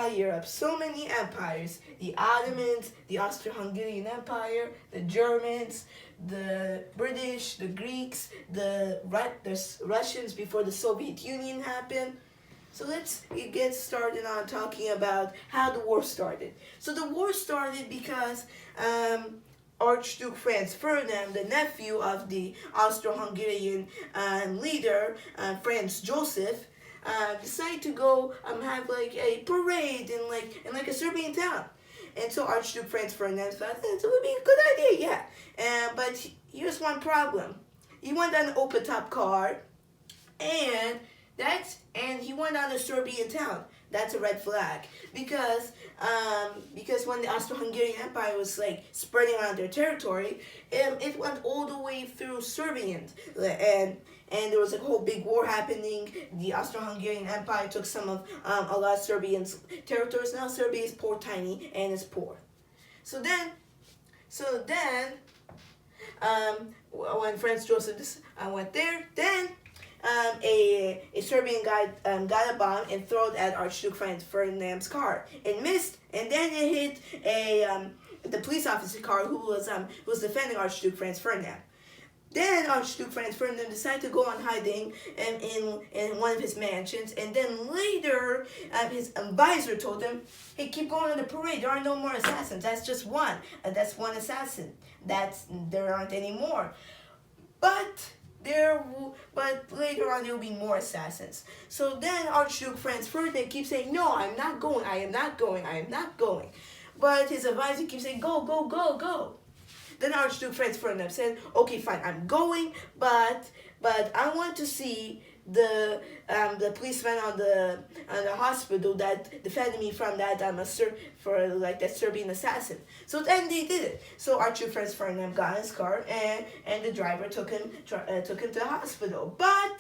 throughout Europe, so many empires: the Ottomans, the Austro-Hungarian Empire, the Germans, the British, the Greeks, the Russians before the Soviet Union happened. So let's get started on talking about how the war started. So the war started because Archduke Franz Ferdinand, the nephew of the Austro-Hungarian leader Franz Joseph, decided to go have like a parade in a Serbian town. And so Archduke Franz Ferdinand thought it would be a good idea, yeah. But here's one problem: he went on an open top car, and he went on a Serbian town. That's a red flag because when the Austro-Hungarian Empire was like spreading around their territory, it went all the way through Serbians, and there was a whole big war happening. The Austro-Hungarian Empire took some of a lot of Serbians' territories. Now Serbia is poor, tiny, and is poor. So then, when Franz Joseph went there, then a Serbian guy got a bomb and threw it at Archduke Franz Ferdinand's car. It missed, and then it hit the police officer car who was defending Archduke Franz Ferdinand. Then Archduke Franz Ferdinand decided to go on hiding in one of his mansions, and then later his advisor told him, "Hey, keep going on the parade. There are no more assassins. That's just one. That's one assassin. There aren't any more." But later on there will be more assassins. So then Archduke Franz Ferdinand keeps saying, "No, I'm not going. I am not going. I am not going." But his advisor keeps saying, "Go, go, go, go." Then Archduke Franz Ferdinand said, "Okay, fine, I'm going, but I want to see the policeman on the hospital that defended me from that that Serbian assassin." So then they did it. So Archduke Franz Ferdinand got in his car, and the driver took him to the hospital, but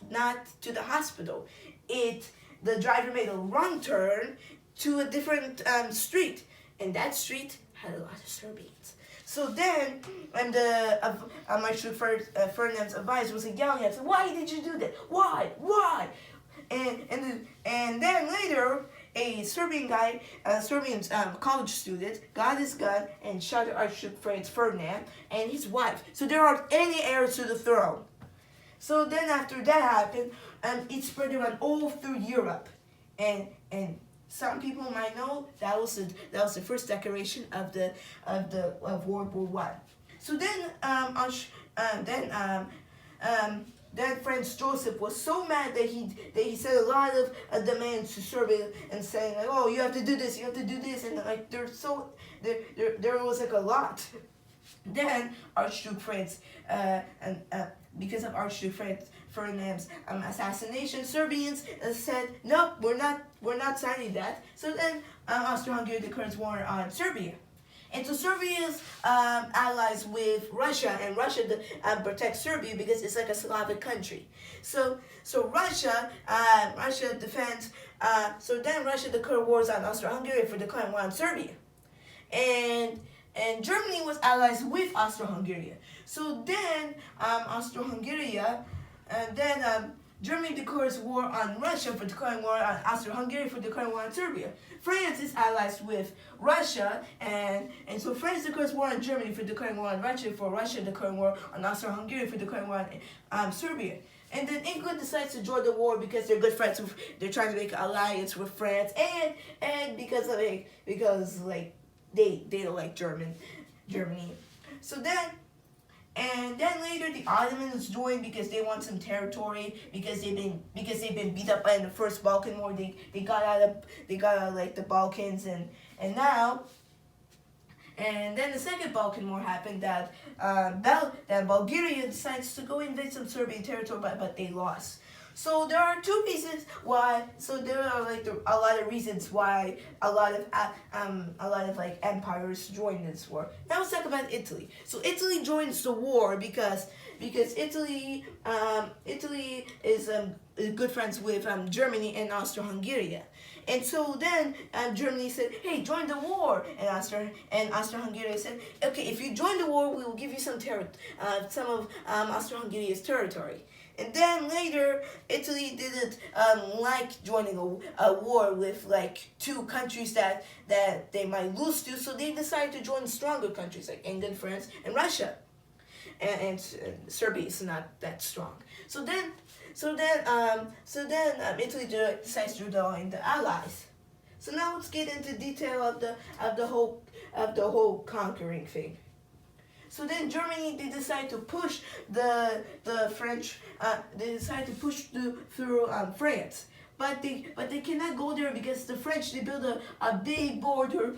not to the hospital. The driver made a wrong turn to a different street, and that street had a lot of Serbians. So then, Archduke Ferdinand's advisor was yelling at him, "Why did you do that? Why?" And then later, a Serbian college student got his gun and shot at Archduke Franz Ferdinand and his wife. So there aren't any heirs to the throne. So then after that happened, it spread around all through Europe, and some people might know that was the first declaration of World War I. So then Franz Joseph was so mad that he said a lot of demands to Serbia and saying like, "Oh, you have to do this, you have to do this," and like there was like a lot. Then Archduke Franz because of Archduke Franz Ferdinand's assassination, Serbians said, "Nope, we're not signing that." So then Austro-Hungary declares war on Serbia. And so Serbia is allies with Russia, and Russia protects Serbia because it's like a Slavic country. So Russia defends. So then Russia declared wars on Austro-Hungary for declaring war on Serbia, and Germany was allies with Austro-Hungary. So then Germany declares war on Russia for declaring war on Austro-Hungary for declaring war on Serbia. France is allies with Russia, and so France declares war on Germany for declaring war on Russia declaring war on Austro-Hungary for declaring war on Serbia. And then England decides to join the war because they're good friends they're trying to make an alliance with France, and because they don't like Germany. So then later the Ottomans joined because they want some territory, because they've been beat up in the first Balkan War. They got out of like the Balkans, and then the second Balkan War happened that Bulgaria decides to go invade some Serbian territory, but they lost. So there are two reasons why. So there are like a lot of reasons why a lot of like empires joined this war. Now let's talk about Italy. So Italy joins the war because Italy is good friends with Germany and Austro-Hungary. And so then Germany said, "Hey, join the war." And Austro-Hungary said, "Okay, if you join the war, we will give you some of Austro-Hungary's territory." And then later, Italy didn't like joining a war with like two countries that they might lose to, so they decided to join stronger countries like England, France, and Russia. And Serbia is not that strong. So then Italy decides to join the Allies. So now let's get into detail of the whole conquering thing. So then Germany, they decide to push the French. They decide to push through France. But they cannot go there because the French, they build a big border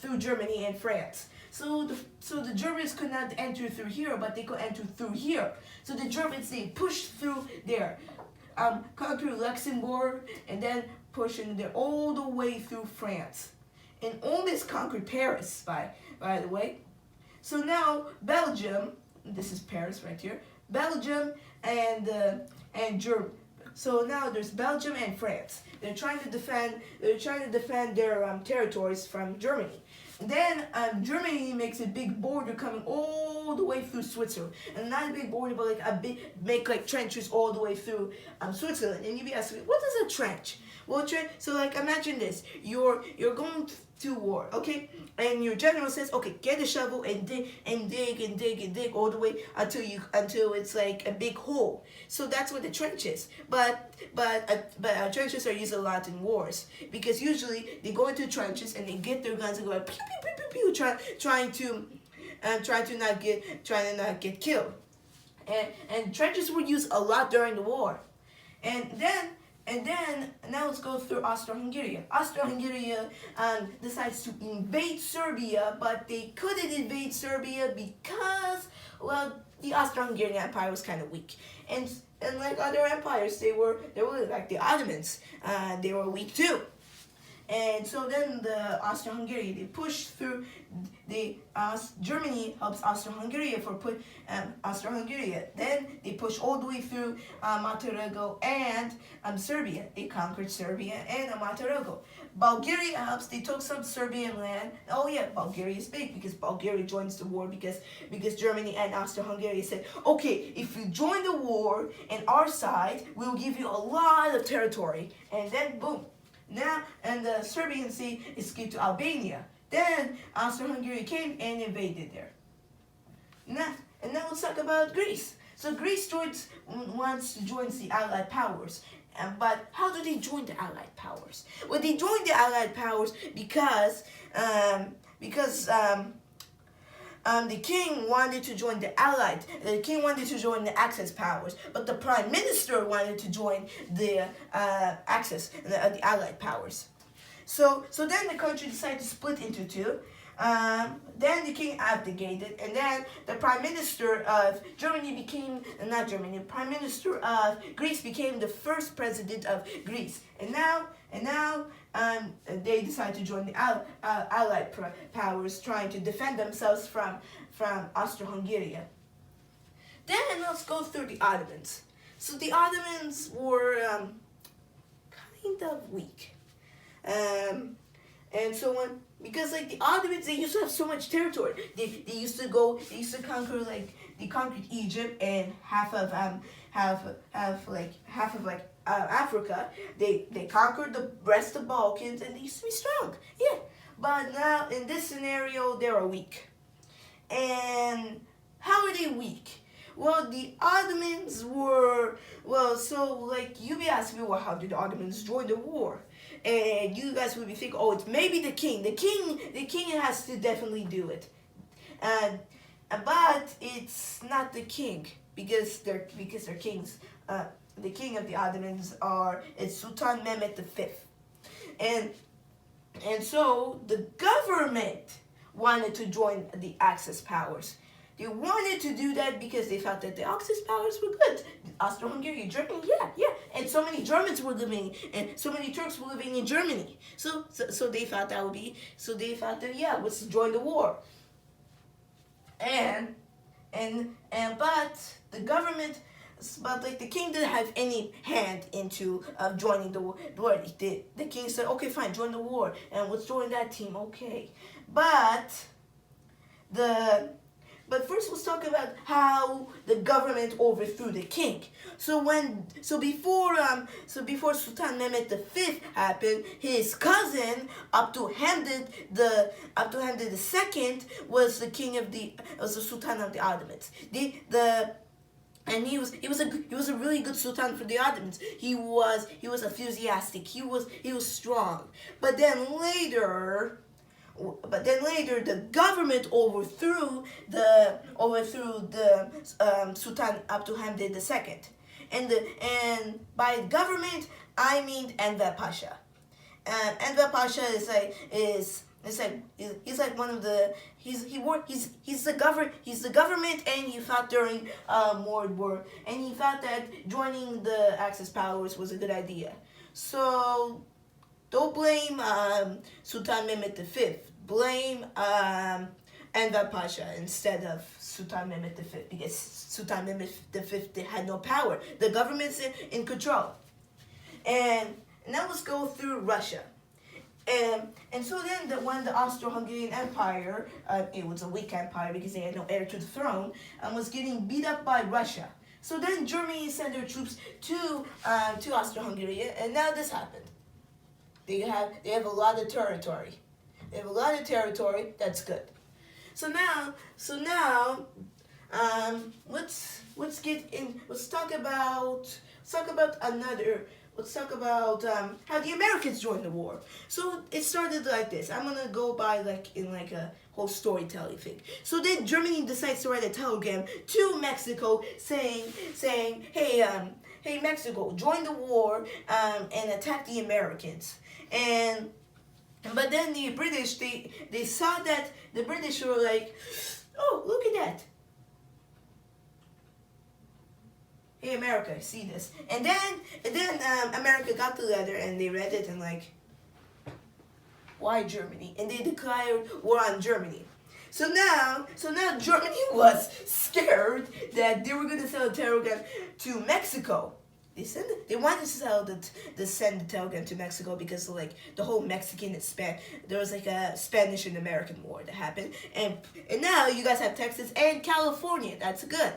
through Germany and France. So the Germans could not enter through here, but they could enter through here. So the Germans, they pushed through there, conquer Luxembourg, and then pushing there all the way through France, and almost conquered Paris by the way. So now Belgium, this is Paris right here, Belgium and Germany. So now there's Belgium and France. They're trying to defend their territories from Germany. Then Germany makes a big border coming all the way through Switzerland, and not a big border, but make like trenches all the way through Switzerland. And you be asking, what is a trench? Well, so like imagine this: you're going to war, okay, and your general says, okay, get a shovel and dig all the way until it's like a big hole. So that's what the trench is. But trenches are used a lot in wars because usually they go into trenches and they get their guns and go like, pew pew pew pew pew, trying to not get killed. And trenches were used a lot during the war. And then now let's go through Austro-Hungary. Austro-Hungary decides to invade Serbia, but they couldn't invade Serbia because, well, the Austro-Hungarian Empire was kind of weak, and like other empires, they were like the Ottomans. They were weak too. And so then the Austro-Hungary, they push through. Germany helps Austro-Hungary Austro-Hungary. Then they push all the way through Montenegro and Serbia. They conquered Serbia and Montenegro. Bulgaria helps. They took some Serbian land. Oh yeah, Bulgaria is big because Bulgaria joins the war because Germany and Austro-Hungary said, okay, if you join the war and our side, we'll give you a lot of territory. And then boom. Now, and the Serbians escaped to Albania. Then Austro-Hungary came and invaded there. Now let's talk about Greece. So Greece wants to join the Allied powers. But how do they join the Allied powers? Well, they joined the Allied powers because the king wanted to join the Axis powers, but the prime minister wanted to join the the Allied powers. So then the country decided to split into two. Then the king abdicated, and then the prime minister of Prime Minister of Greece became the first president of Greece. And now they decided to join the Allied powers, trying to defend themselves from Austro-Hungary. Then let's go through the Ottomans. So the Ottomans were kind of weak. And so because like the Ottomans, they used to have so much territory. They used to conquer they conquered Egypt and half of Africa. They conquered the rest of the Balkans, and they used to be strong. Yeah. But now in this scenario, they are weak. And how are they weak? Well, the Ottomans were, so like you be asking me, well, how did the Ottomans join the war? And you guys would be thinking, oh, it's maybe the king. The king has to definitely do it. But it's not the king because they're kings. The king of the Ottomans is Sultan Mehmet V. And so the government wanted to join the Axis powers. They wanted to do that because they felt that the Axis powers were good. Austro-Hungary, Germany, yeah. And so many Germans were living, and so many Turks were living in Germany. So they thought that would be, yeah, let's join the war. But the government, the king didn't have any hand into joining the war. The king said, okay, fine, join the war, and let's join that team, okay. But but first let's talk about how the government overthrew the king. Before Sultan Mehmet V happened, his cousin Abdulhamid II was the king of the Sultan of the Ottomans. And he was a really good sultan for the Ottomans. He was enthusiastic. He was strong. But then later, the government overthrew the Sultan Abdulhamid II, and by government I mean Enver Pasha. Enver Pasha he's like one of the he's the government, and he fought during World War, and he thought that joining the Axis powers was a good idea. So don't blame Sultan Mehmet V. Blame Enver Pasha instead of Sultan Mehmet V, because Sultan Mehmet V had no power. The government's in control. And now let's go through Russia. And so then when the Austro-Hungarian Empire, it was a weak empire because they had no heir to the throne, was getting beat up by Russia. So then Germany sent their troops to Austro-Hungary, and now this happened. They have a lot of territory. They have a lot of territory. That's good. So now, let's get in. Let's talk about how the Americans joined the war. So it started like this. I'm gonna go by a whole storytelling thing. So then Germany decides to write a telegram to Mexico saying, hey Mexico, join the war and attack the Americans. But then the British, they saw that the British were like, oh, look at that. Hey America, see this. And then America got the letter and they read it and like, why Germany? And they declared war on Germany. So now Germany was scared that they were gonna sell a telegram to Mexico. They wanted to send the telegram to Mexico because the whole Mexican and there was a Spanish and American war that happened, and now you guys have Texas and California. That's good.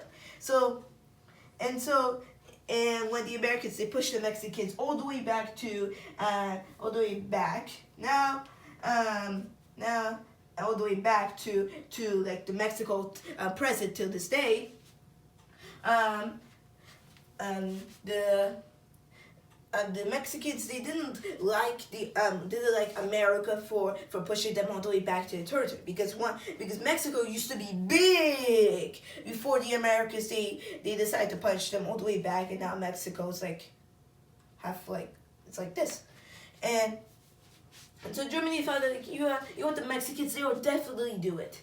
And when the Americans, they pushed the Mexicans all the way back to all the way back to the Mexico present till this day. The Mexicans, they didn't like America for pushing them all the way back to the territory, because Mexico used to be big before the Americans they decided to punch them all the way back, and now Mexico's it's like this, and so Germany thought that you want the Mexicans, they would definitely do it.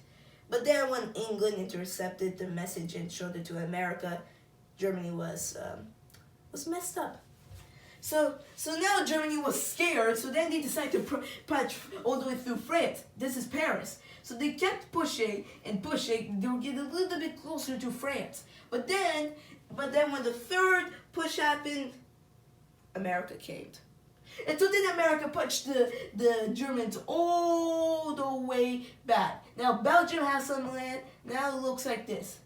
But then when England intercepted the message and showed it to America, Germany was messed up. So now Germany was scared, so then they decided to punch all the way through France. This is Paris. So they kept pushing and pushing. They were getting a little bit closer to France. But then when the third push happened, America came. And so then America punched the Germans all the way back. Now Belgium has some land. Now it looks like this.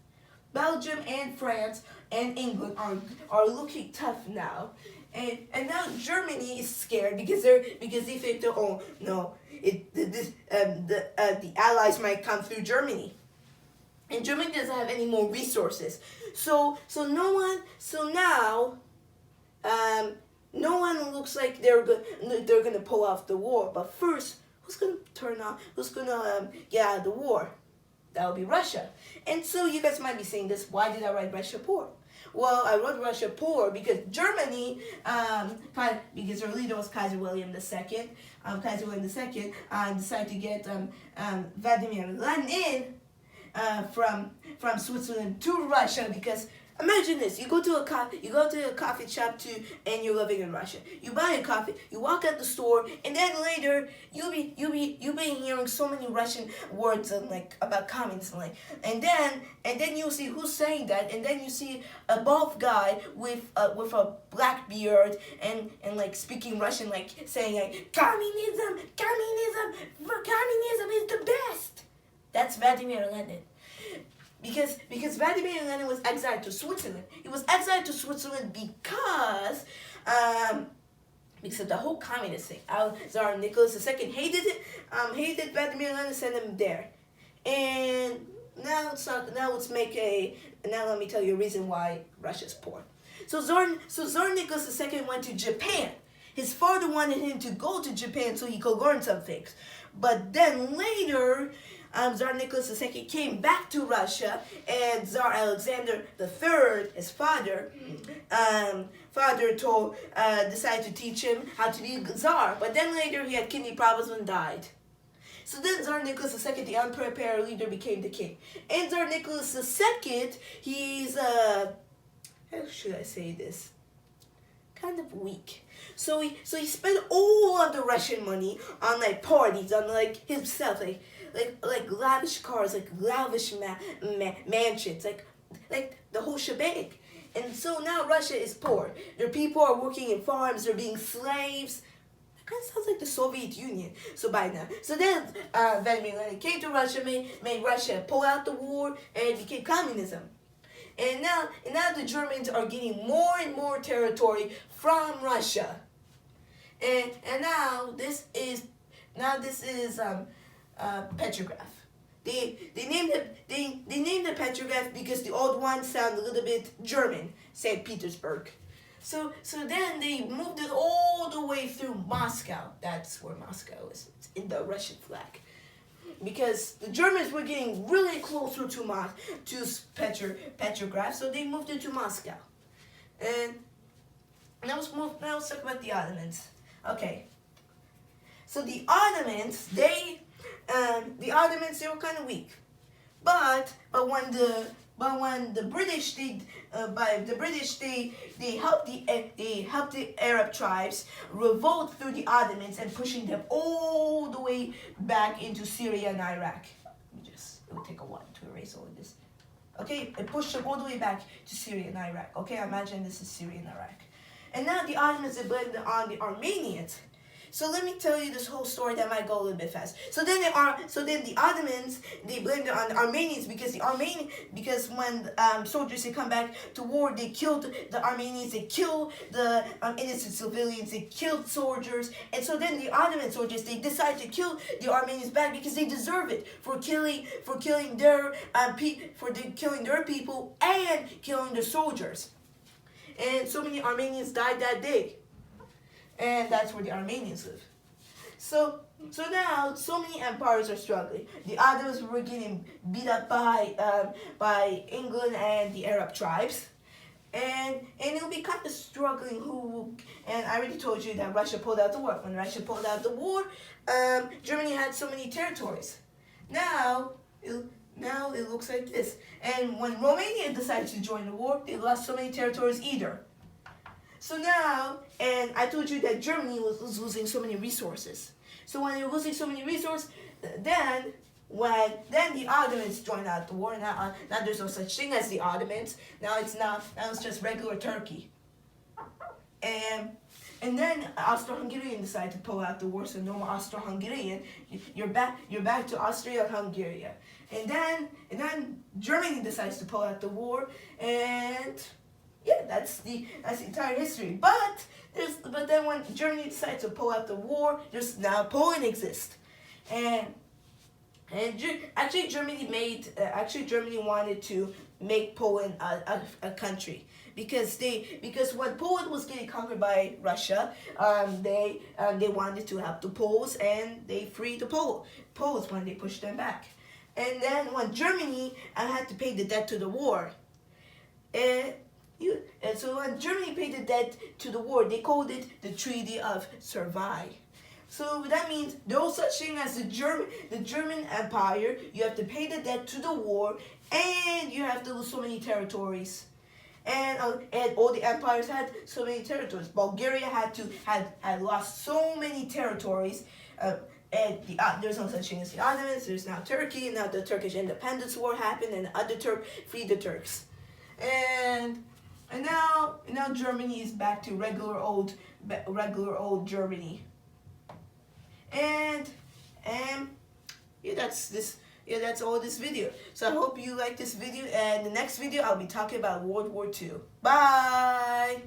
Belgium and France and England are looking tough now, and now Germany is scared because they think that, oh no, the Allies might come through Germany, and Germany doesn't have any more resources. So now no one looks like they're gonna pull off the war. But first, who's gonna get out of the war? That would be Russia. And so you guys might be saying this, why did I write Russia poor? Well, I wrote Russia poor because Germany, because their leader was Kaiser William II. Kaiser William II decided to get Vladimir Lenin from Switzerland to Russia, because imagine this: you go to a coffee shop and you're living in Russia. You buy a coffee, you walk out the store, and then later you'll be hearing so many Russian words about communism, and then you'll see who's saying that, and then you see a bald guy with a black beard and speaking Russian, saying communism is the best. That's Vladimir Lenin. because Vladimir Lenin was exiled to Switzerland. He was exiled to Switzerland because of the whole communist thing. Tsar Nicholas II hated it. Hated Vladimir Lenin, sent him there. And now let me tell you a reason why Russia's poor. So Tsar Nicholas II went to Japan. His father wanted him to go to Japan so he could learn some things. But then later, Tsar Nicholas II came back to Russia, and Tsar Alexander III, his father, decided to teach him how to be Tsar. But then later he had kidney problems and died. So then Tsar Nicholas II, the unprepared leader, became the king. And Tsar Nicholas II, he's how should I say this? Kind of weak. So he spent all of the Russian money on like parties, on like himself, like lavish cars, like lavish mansions, like the whole shebang. And so now Russia is poor. Their people are working in farms, they're being slaves. That kind of sounds like the Soviet Union. So then Vladimir Lenin came to Russia, made Russia pull out the war, and it became communism. And now the Germans are getting more and more territory from Russia. And now this is Petrograd. They named it Petrograd because the old one sounded a little bit German, St. Petersburg. So then they moved it all the way through Moscow. That's where Moscow is. It's in the Russian flag. Because the Germans were getting really closer to Petrograd, so they moved it to Moscow. And now let's talk about the Ottomans. Okay. So the Ottomans, they were kind of weak, but when the British they helped the Arab tribes revolt through the Ottomans and pushing them all the way back into Syria and Iraq. It will take a while to erase all of this. Okay, it pushed them all the way back to Syria and Iraq. Okay, imagine this is Syria and Iraq. And now the Ottomans have blamed on the Armenians. So let me tell you this whole story that might go a little bit fast. So then the Ottomans, they blamed it on the Armenians because when soldiers had come back to war, they killed the Armenians, they killed the innocent civilians, they killed soldiers, and so then the Ottoman soldiers, they decided to kill the Armenians back because they deserve it for killing their people and killing their soldiers. And so many Armenians died that day. And that's where the Armenians live. So now so many empires are struggling. The Ottomans were getting beat up by England and the Arab tribes. And it'll be kind of struggling and I already told you that Russia pulled out the war. When Russia pulled out the war, Germany had so many territories. Now it looks like this. And when Romania decided to join the war, they lost so many territories either. So now, and I told you that Germany was losing so many resources. So when you're losing so many resources, then the Ottomans joined out the war. Now there's no such thing as the Ottomans. Now it's just regular Turkey. And then Austro-Hungarian decided to pull out the war, so no more Austro-Hungarian. You're back to Austria and Hungary. And then Germany decides to pull out the war, and yeah, that's the entire history. But then when Germany decides to pull out the war, there's now Poland exists, and Germany wanted to make Poland a country because when Poland was getting conquered by Russia, they wanted to help the Poles, and they freed the Poles when they pushed them back. And then when Germany had to pay the debt to the war, and so when Germany paid the debt to the war, they called it the Treaty of Versailles. So that means no such thing as the German Empire. You have to pay the debt to the war, and you have to lose so many territories. And all the empires had so many territories. Bulgaria had lost so many territories. And there's no such thing as the Ottomans. There's now Turkey, and now the Turkish Independence War happened, and the other Turk freed the Turks. And now Germany is back to regular old Germany. And yeah, yeah, that's all this video. So I hope you like this video, and the next video I'll be talking about World War II. Bye!